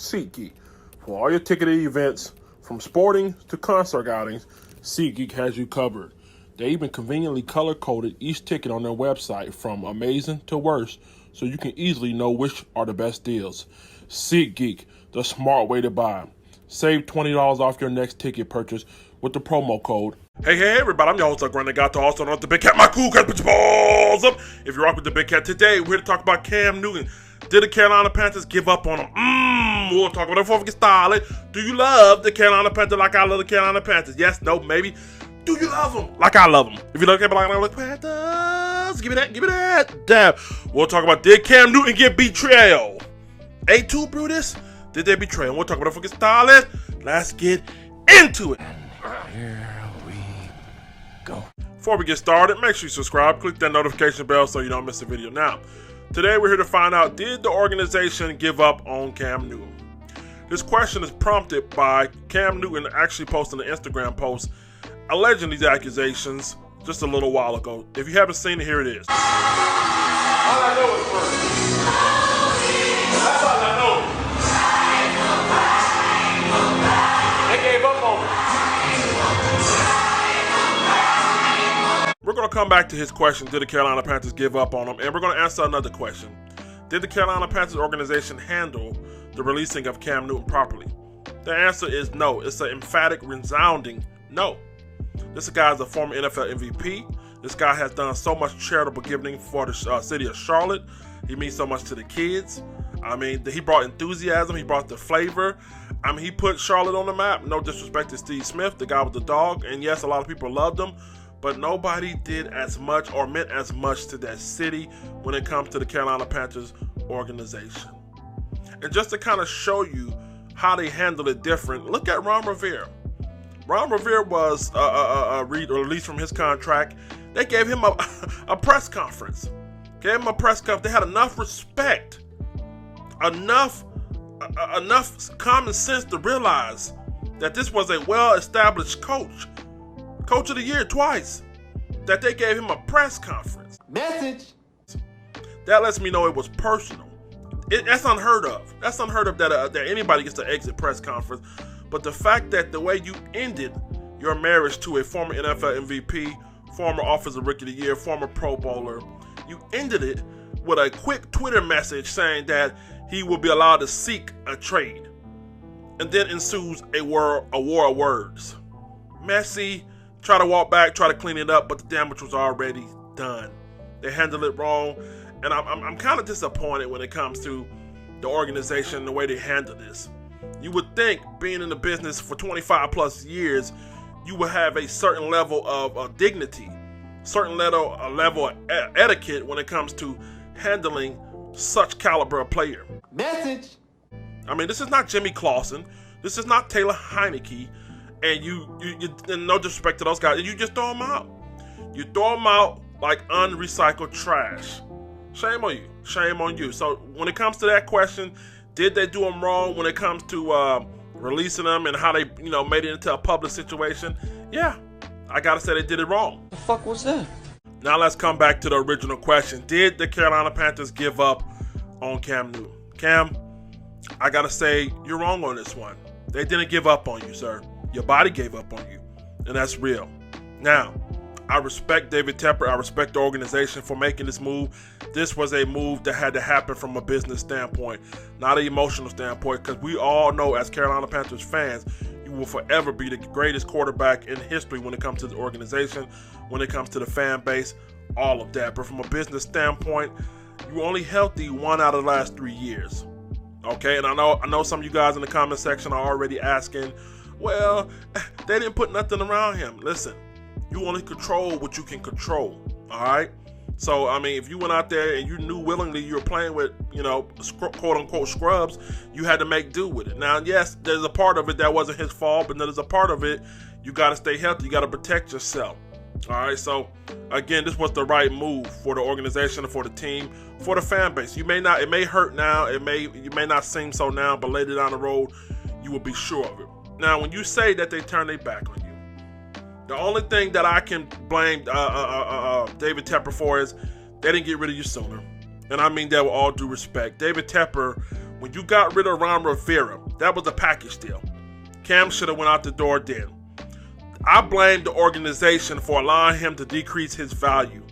SeatGeek. For all your ticketed events, from sporting to concert outings, SeatGeek has you covered. They even conveniently color-coded each ticket on their website from amazing to worst, so you can easily know which are the best deals. SeatGeek, the smart way to buy. Save $20 off your next ticket purchase with the promo code. Hey, everybody, I'm your host, Granny Gato, also known as the Big Cat. My cool cat, put your balls up. If you rock with the Big Cat today, we're here to talk about Cam Newton. Did the Carolina Panthers give up on him? We'll talk about it before we get started. Do you love the Carolina Panthers like I love the Carolina Panthers? Yes, no, maybe. Do you love them like I love them? If you love them like I love the Panthers, give me that. Damn. We'll talk about, did Cam Newton get betrayal? A2 Brutus, did they betray him? We'll talk about it before we get started. Let's get into it. Here we go. Before we get started, make sure you subscribe, click that notification bell so you don't miss a video. Now, today we're here to find out, did the organization give up on Cam Newton? This question is prompted by Cam Newton actually posting an Instagram post alleging these accusations just a little while ago. If you haven't seen it, here it is. All I know is first. That's all I know. They gave up on me. We're going to come back to his question, did the Carolina Panthers give up on him? And we're going to answer another question. Did the Carolina Panthers organization handle the releasing of Cam Newton properly? The answer is no. It's an emphatic, resounding no. This guy is a former NFL MVP. This guy has done so much charitable giving for the city of Charlotte. He means so much to the kids. I mean, he brought enthusiasm. He brought the flavor. I mean, he put Charlotte on the map. No disrespect to Steve Smith, the guy with the dog. And yes, a lot of people loved him. But nobody did as much or meant as much to that city when it comes to the Carolina Panthers organization. And just to kind of show you how they handled it different, look at Ron Rivera. Ron Rivera was released from his contract. They gave him a press conference. Gave him a press conference. They had enough respect, enough common sense to realize that this was a well-established coach of the year twice, that they gave him a press conference. Message. That lets me know it was personal. That's unheard of. That's unheard of that anybody gets to exit press conference. But the fact that the way you ended your marriage to a former NFL MVP, former Offensive Rookie of the Year, former Pro Bowler, you ended it with a quick Twitter message saying that he will be allowed to seek a trade. And then ensues a war of words. Messy, try to walk back, try to clean it up, but the damage was already done. They handled it wrong, and I'm kind of disappointed when it comes to the organization, the way they handle this. You would think, being in the business for 25 plus years, you would have a certain level of dignity, certain level of etiquette when it comes to handling such caliber of player. Message. I mean, this is not Jimmy Clausen. This is not Taylor Heineke. And you no disrespect to those guys, you just throw them out. You throw them out like unrecycled trash. Shame on you. Shame on you. So when it comes to that question, did they do them wrong when it comes to releasing them and how they made it into a public situation? Yeah, I gotta say they did it wrong. The fuck was that? Now let's come back to the original question. Did the Carolina Panthers give up on Cam Newton? Cam, I gotta say you're wrong on this one. They didn't give up on you, sir. Your body gave up on you, and that's real. Now, I respect David Tepper. I respect the organization for making this move. This was a move that had to happen from a business standpoint, not an emotional standpoint, because we all know as Carolina Panthers fans, you will forever be the greatest quarterback in history when it comes to the organization, when it comes to the fan base, all of that. But from a business standpoint, you only healthy 1 out of the last 3 years. Okay, and I know some of you guys in the comment section are already asking, well, they didn't put nothing around him. Listen, you only control what you can control, all right? So, I mean, if you went out there and you knew willingly you were playing with, quote-unquote scrubs, you had to make do with it. Now, yes, there's a part of it that wasn't his fault, but there's a part of it you got to stay healthy. You got to protect yourself, all right? So, again, this was the right move for the organization, for the team, for the fan base. It may hurt now, you may not seem so now, but later down the road, you will be sure of it. Now, when you say that they turned their back on you, the only thing that I can blame David Tepper for is they didn't get rid of you sooner. And I mean that with all due respect. David Tepper When you got rid of Ron Rivera, that was a package deal. Cam should have went out the door then. I blame the organization for allowing him to decrease his value.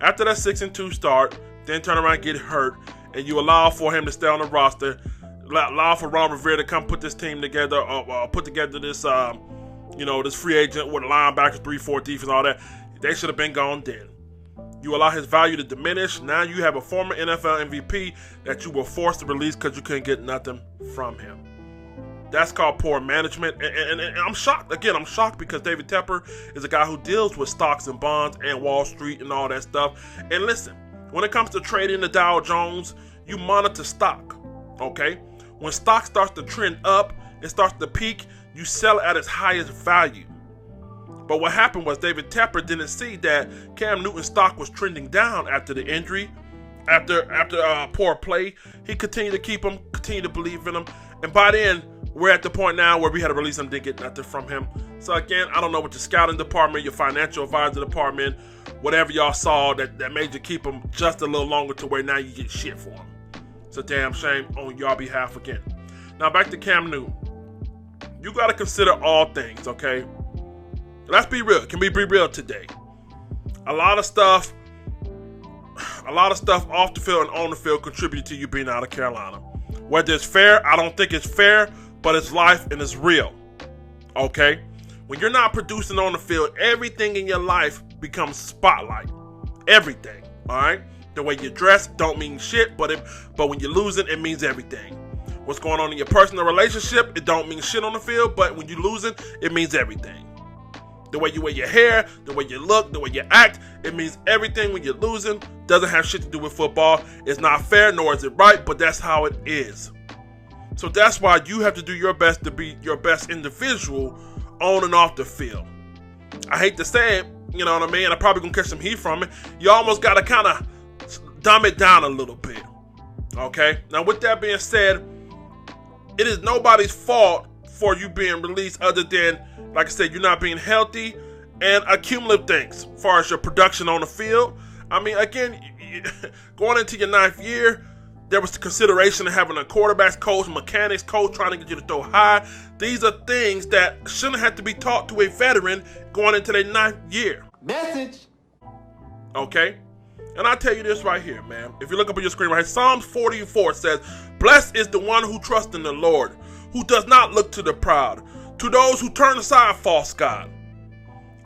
After that 6-2 start, then turn around and get hurt, and you allow for him to stay on the roster, allow for Ron Rivera to come put this team together, put together this, this free agent with linebackers, 3-4 defense, all that. They should have been gone then. You allow his value to diminish. Now you have a former NFL MVP that you were forced to release because you couldn't get nothing from him. That's called poor management. And I'm shocked. Again, I'm shocked because David Tepper is a guy who deals with stocks and bonds and Wall Street and all that stuff. And listen, when it comes to trading the Dow Jones, you monitor stock, okay? When stock starts to trend up, it starts to peak, you sell at its highest value. But what happened was David Tepper didn't see that Cam Newton's stock was trending down after the injury, after poor play. He continued to keep him, continued to believe in him. And by then, we're at the point now where we had to release him, didn't get nothing from him. So again, I don't know what your scouting department, your financial advisor department, whatever y'all saw that made you keep him just a little longer to where now you get shit for him. It's a damn shame on y'all behalf again. Now back to Cam Newton. You got to consider all things, okay? Let's be real. Can we be real today? A lot of stuff off the field and on the field contributed to you being out of Carolina. Whether it's fair, I don't think it's fair, but it's life and it's real. Okay? When you're not producing on the field, everything in your life becomes spotlight. Everything. Alright? The way you dress don't mean shit, but when you're losing, it means everything. What's going on in your personal relationship, it don't mean shit on the field, but when you're losing, it means everything. The way you wear your hair, the way you look, the way you act, it means everything when you're losing. Doesn't have shit to do with football. It's not fair, nor is it right, but that's how it is. So that's why you have to do your best to be your best individual on and off the field. I hate to say it, you know what I mean? I'm probably going to catch some heat from it. You almost got to kind of dumb it down a little bit. Okay? Now, with that being said, it is nobody's fault for you being released other than, like I said, you're not being healthy and accumulative things as far as your production on the field. I mean, again, going into your 9th year, there was the consideration of having a quarterbacks coach, mechanics coach, trying to get you to throw high. These are things that shouldn't have to be taught to a veteran going into their 9th year. Message. Okay? And I'll tell you this right here, man. If you look up on your screen right here, Psalms 44 says, "Blessed is the one who trusts in the Lord, who does not look to the proud, to those who turn aside false God."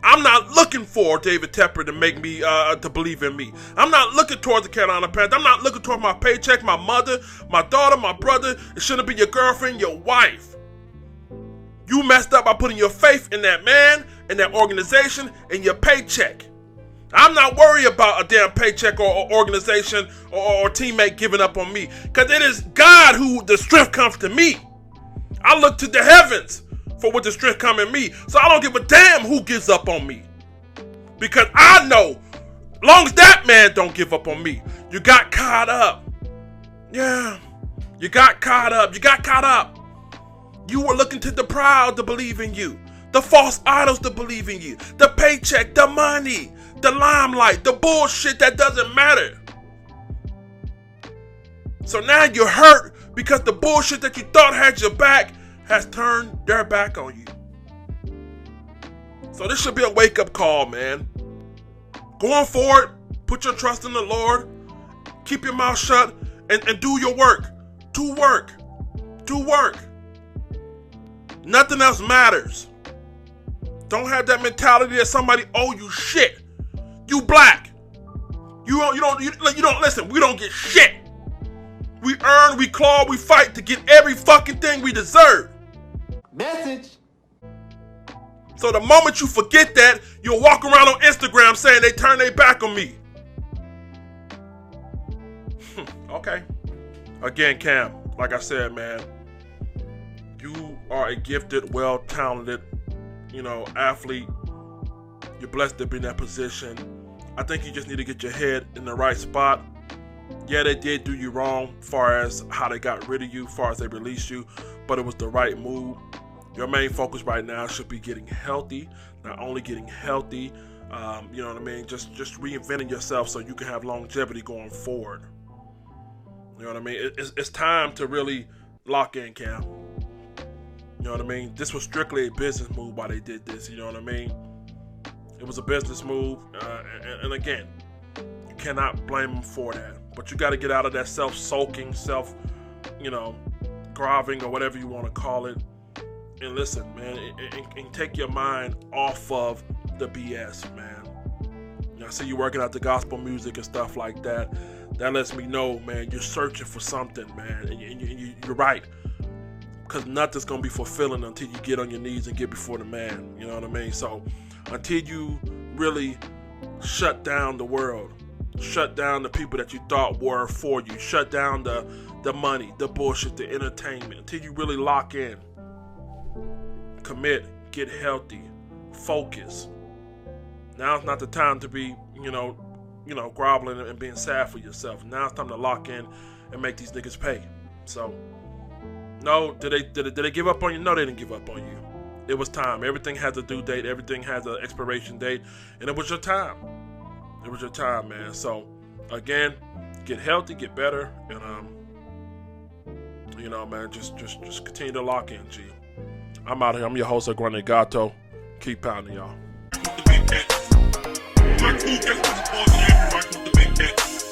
I'm not looking for David Tepper to make me, to believe in me. I'm not looking towards the Carolina Panthers. I'm not looking towards my paycheck, my mother, my daughter, my brother. It shouldn't be your girlfriend, your wife. You messed up by putting your faith in that man, in that organization, and your paycheck. I'm not worried about a damn paycheck or organization or teammate giving up on me, because it is God who the strength comes to me. I look to the heavens for what the strength come in me. So I don't give a damn who gives up on me. Because I know, long as that man don't give up on me, you got caught up. Yeah, you got caught up. You got caught up. You were looking to the proud to believe in you. The false idols to believe in you. The paycheck, the money, the limelight, the bullshit that doesn't matter. So now you're hurt because the bullshit that you thought had your back has turned their back on you. So this should be a wake-up call, man. Going forward, put your trust in the Lord. Keep your mouth shut and do your work. Do work. Do work. Nothing else matters. Don't have that mentality that somebody owe you shit. You black. You don't listen. We don't get shit. We earn, we claw, we fight to get every fucking thing we deserve. Message. So the moment you forget that, you'll walk around on Instagram saying they turned their back on me. Okay. Again, Cam, like I said, man, you are a gifted, well-talented, athlete. You're blessed to be in that position. I think you just need to get your head in the right spot. Yeah, they did do you wrong as far as how they got rid of you, as far as they released you, but it was the right move. Your main focus right now should be getting healthy, not only getting healthy, just reinventing yourself so you can have longevity going forward. You know what I mean? It's time to really lock in, Cam. You know what I mean? This was strictly a business move why they did this. You know what I mean? It was a business move. And again, you cannot blame them for that. But you got to get out of that self-soaking, groveling or whatever you want to call it. And listen, man, and take your mind off of the BS, man. I see you working out the gospel music and stuff like that. That lets me know, man, you're searching for something, man. And you're right. Because nothing's going to be fulfilling until you get on your knees and get before the man. You know what I mean? So until you really shut down the world, shut down the people that you thought were for you, shut down the money, the bullshit, the entertainment, until you really lock in, commit, get healthy, focus. Now's not the time to be, groveling and being sad for yourself. Now it's time to lock in and make these niggas pay. So, no, did they give up on you? No, they didn't give up on you. It was time. Everything has a due date. Everything has an expiration date, and it was your time. It was your time, man. So, again, get healthy, get better, and man, just continue to lock in, G. I'm out here. I'm your host, Grande Gato. Keep pounding, y'all. My cool cats with the balls and everybody with the big head.